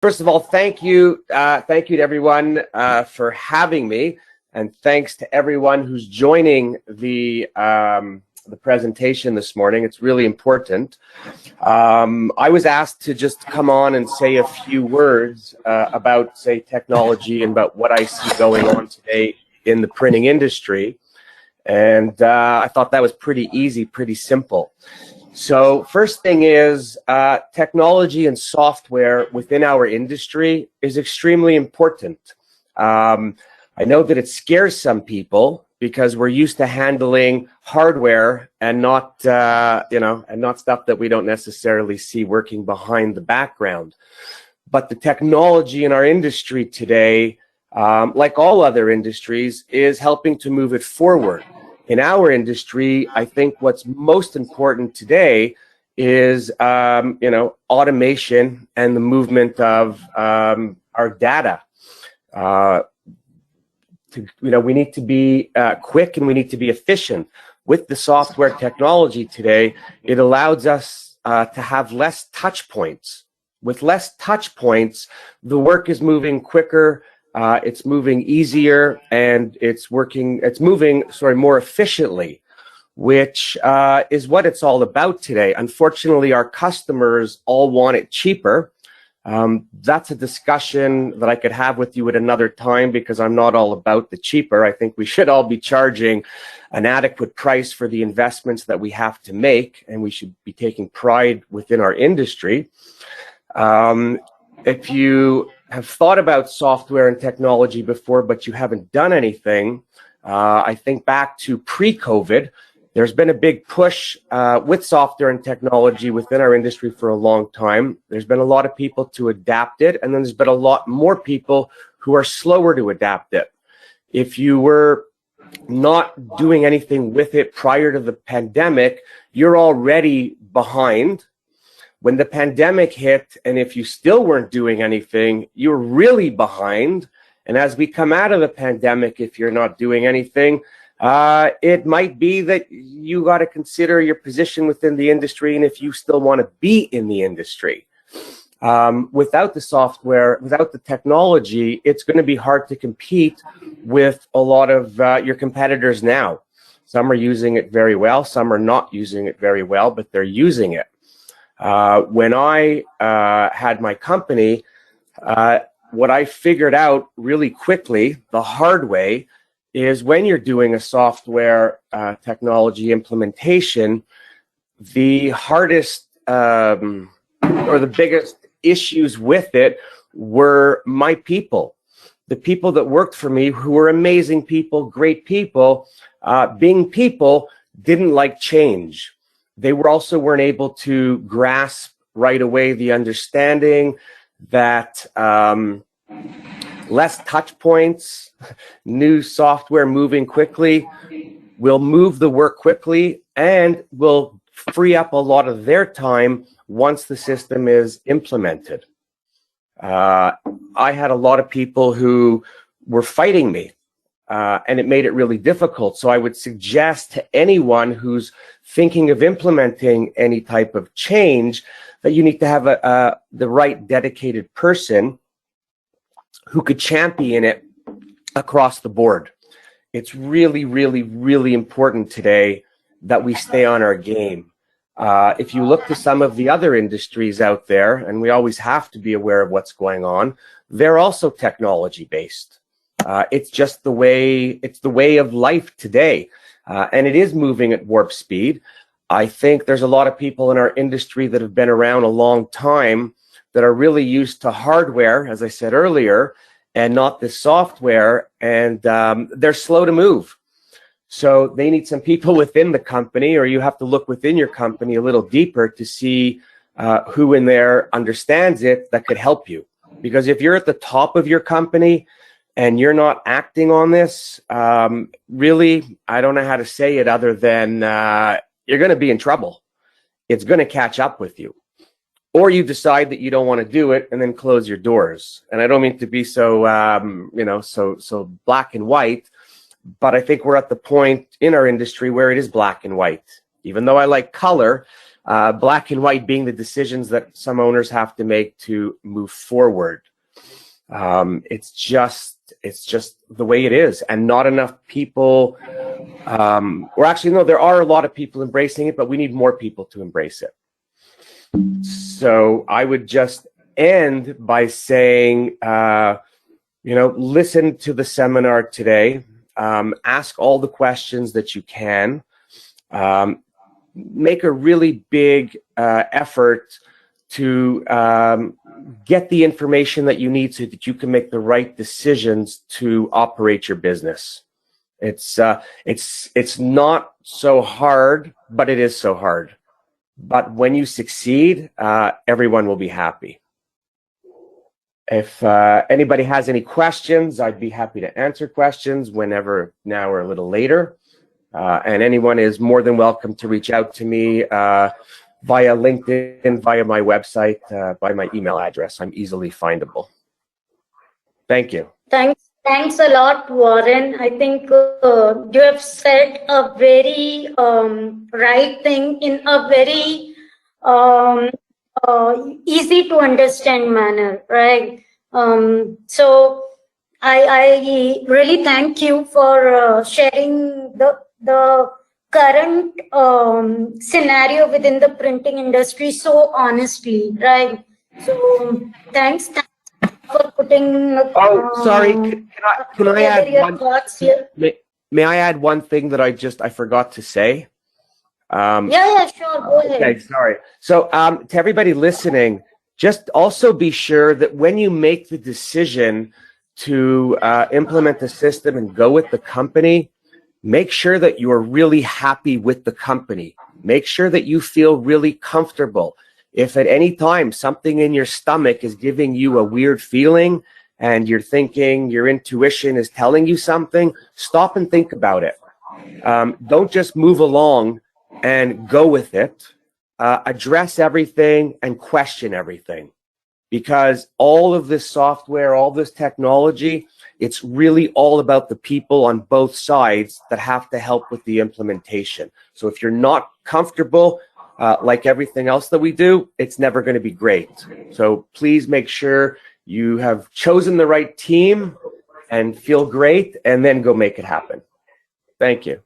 First of all, thank you to everyone for having me, and thanks to everyone who's joining the presentation this morning. It's really important. I was asked to just come on and say a few words about, say, technology and about what I see going on today in the printing industry, and I thought that was pretty easy, pretty simple. So first thing is technology and software within our industry is extremely important. I know that it scares some people because we're used to handling hardware and not, and not stuff that we don't necessarily see working behind the background. But the technology in our industry today, like all other industries, is helping to move it forward. In our industry, I think what's most important today is, automation and the movement of our data. We need to be quick and we need to be efficient. With the software technology today, it allows us to have less touch points. With less touch points, the work is moving quicker. It's moving easier, and it's moving more efficiently, which is what it's all about today. Unfortunately, our customers all want it cheaper. That's a discussion that I could have with you at another time, because I'm not all about the cheaper. I think we should all be charging an adequate price for the investments that we have to make, and we should be taking pride within our industry. If you have thought about software and technology before, but you haven't done anything, I think back to pre-COVID, there's been a big push with software and technology within our industry for a long time. There's been a lot of people to adapt it, and then there's been a lot more people who are slower to adapt it. If you were not doing anything with it prior to the pandemic, you're already behind. When the pandemic hit, and if you still weren't doing anything, you're really behind. And as we come out of the pandemic, if you're not doing anything, it might be that you got to consider your position within the industry and if you still want to be in the industry. Without the software, without the technology, it's going to be hard to compete with a lot of your competitors now. Some are using it very well, some are not using it very well, but they're using it. When I had my company, what I figured out really quickly, the hard way, is when you're doing a software technology implementation, the hardest or the biggest issues with it were my people. The people that worked for me, who were amazing people, great people, being people, didn't like change. They weren't able to grasp right away the understanding that less touch points, new software moving quickly, will move the work quickly and will free up a lot of their time once the system is implemented. I had a lot of people who were fighting me. And it made it really difficult. So I would suggest to anyone who's thinking of implementing any type of change that you need to have the right dedicated person who could champion it across the board. It's really, really, really important today that we stay on our game. If you look to some of the other industries out there, and we always have to be aware of what's going on, they're also technology based. It's just the way of life today, and it is moving at warp speed. I think there's a lot of people in our industry that have been around a long time that are really used to hardware, as I said earlier, and not the software, and they're slow to move. So they need some people within the company, or you have to look within your company a little deeper to see who in there understands it that could help you. Because if you're at the top of your company and you're not acting on this, really, I don't know how to say it other than you're going to be in trouble. It's going to catch up with you. Or you decide that you don't want to do it and then close your doors. And I don't mean to be so, so black and white, but I think we're at the point in our industry where it is black and white. Even though I like color, black and white being the decisions that some owners have to make to move forward. It's just the way it is, and not enough people, or actually no, there are a lot of people embracing it, but we need more people to embrace it. So I would just end by saying, listen to the seminar today, ask all the questions that you can, make a really big effort to get the information that you need so that you can make the right decisions to operate your business. It's not so hard, but it is so hard. But when you succeed, everyone will be happy. If anybody has any questions, I'd be happy to answer questions whenever, now or a little later. And anyone is more than welcome to reach out to me via LinkedIn, via my website, by my email address. I'm easily findable. Thank you. Thanks a lot, Warren. I think you have said a very right thing in a very easy to understand manner, right? So I really thank you for sharing the current scenario within the printing industry so honestly, right? So thanks for putting. Sorry. Can I add your thoughts here? May I add one thing that I forgot to say? Yeah, sure. Go ahead. Okay, sorry. So to everybody listening, just also be sure that when you make the decision to implement the system and go with the company, make sure that you are really happy with the company. Make sure that you feel really comfortable. If at any time something in your stomach is giving you a weird feeling and you're thinking your intuition is telling you something, stop and think about it. Don't just move along and go with it. Address everything and question everything. Because all of this software, all this technology, it's really all about the people on both sides that have to help with the implementation. So if you're not comfortable, like everything else that we do, it's never going to be great. So please make sure you have chosen the right team and feel great, and then go make it happen. Thank you.